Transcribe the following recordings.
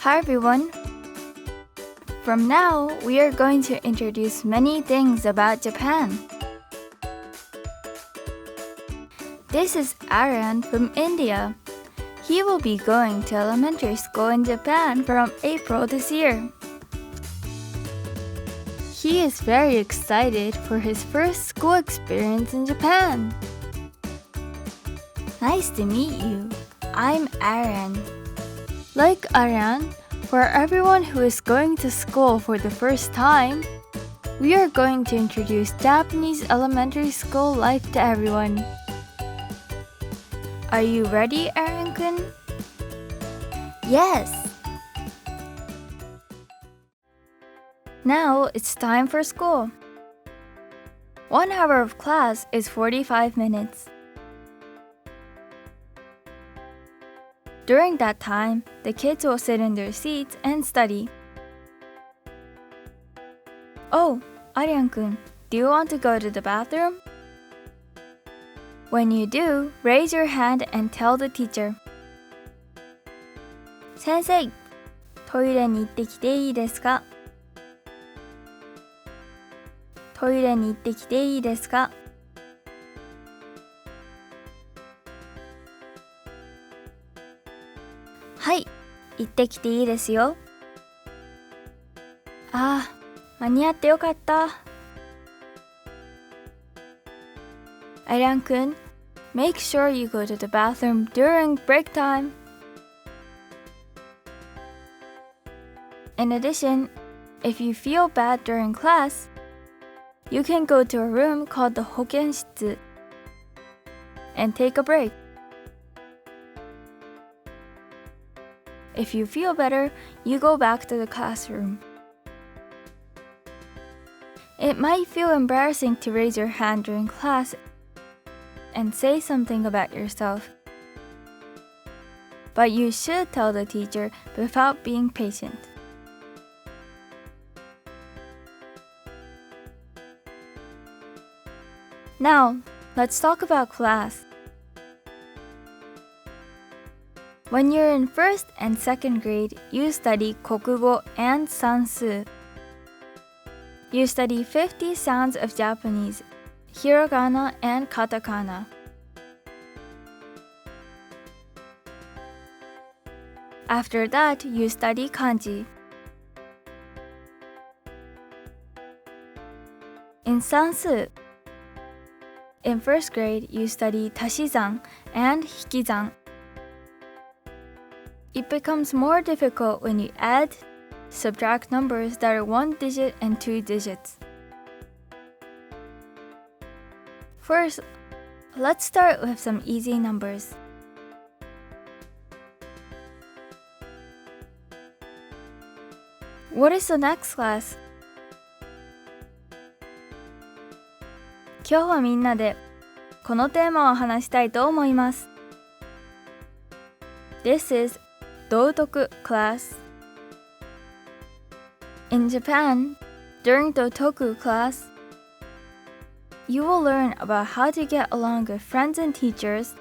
Hi everyone! From now, we are going to introduce many things about Japan. This is Aryan from India. He will be going to elementary school in Japan from April this year. He is very excited for his first school experience in Japan. Nice to meet you. I'm Aryan. Like Aryan, for everyone who is going to school for the first time, we are going to introduce Japanese elementary school life to everyone. Are you ready, Aryan-kun? Yes! Now it's time for school. 1 hour of class is 45 minutes. During that time, the kids will sit in their seats and study. Oh, Aryan-kun, do you want to go to the bathroom? When you do, raise your hand and tell the teacher. 先生、トイレに行ってきていいですか？トイレに行ってきていいですか？はい、行ってきていいですよ。ああ、間に合ってよかった。Aryan-kun, make sure you go to the bathroom during break time. In addition, if you feel bad during class, you can go to a room called the 保健室 and take a break. If you feel better, you go back to the classroom. It might feel embarrassing to raise your hand during class and say something about yourself, but you should tell the teacher without being patient. Now, let's talk about class. When you're in 1st and 2nd grade, you study 国語 and 算数. You study 50 sounds of Japanese, hiragana and katakana. After that, you study kanji. In 算数, in 1st grade, you study 足し算 and 引き算. It becomes more difficult when you add, subtract numbers that are 1 digit and 2 digits. First, let's start with some easy numbers. What is the next class? 今日はみんなでこのテーマを話したいと思います。This is 道徳 class. In Japan, during Dotoku class, you will learn about how to get along with friends and teachers,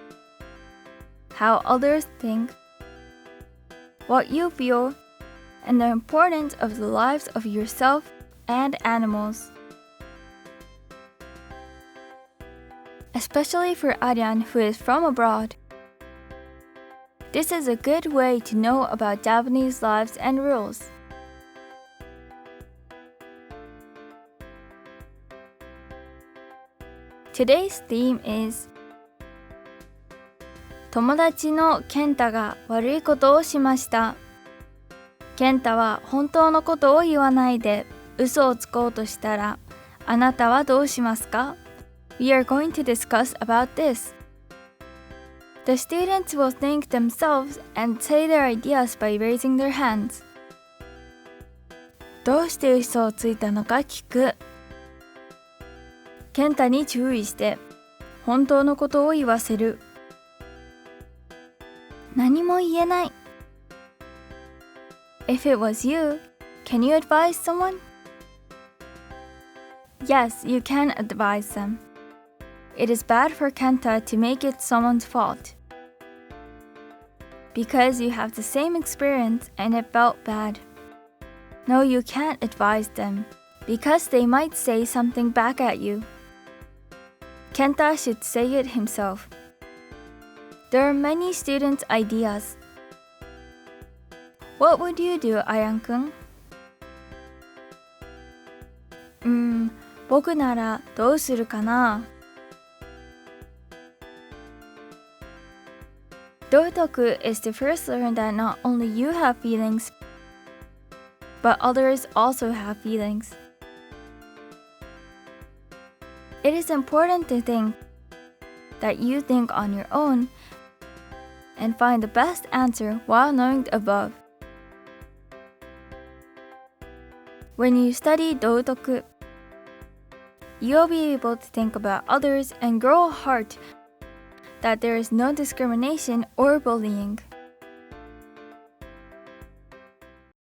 how others think, what you feel, and the importance of the lives of yourself and animals. Especially for Aryan, who is from abroad. This is a good way to know about Japanese lives and rules. Today's theme is 友達の健太が悪いことをしました。健太は本当のことを言わないで嘘をつこうとしたら、あなたはどうしますか？ We are going to discuss about this. The students will think themselves and say their ideas by raising their hands. どうして嘘をついたのか聞く。健太に注意して本当のことを言わせる。何も言えない。If it was you, can you advise someone? Yes, you can advise them. It is bad for Kenta to make it someone's fault. because you have the same experience and it felt bad. No, you can't advise them because they might say something back at you. Kenta should say it himself. There are many students' ideas. What would you do, Ayan-kun? 僕ならどうするかな。道徳 is to first learn that not only you have feelings, but others also have feelings. It is important to think that you think on your own and find the best answer while knowing the above. When you study 道徳, you'll be able to think about others and grow a heart that there is no discrimination or bullying.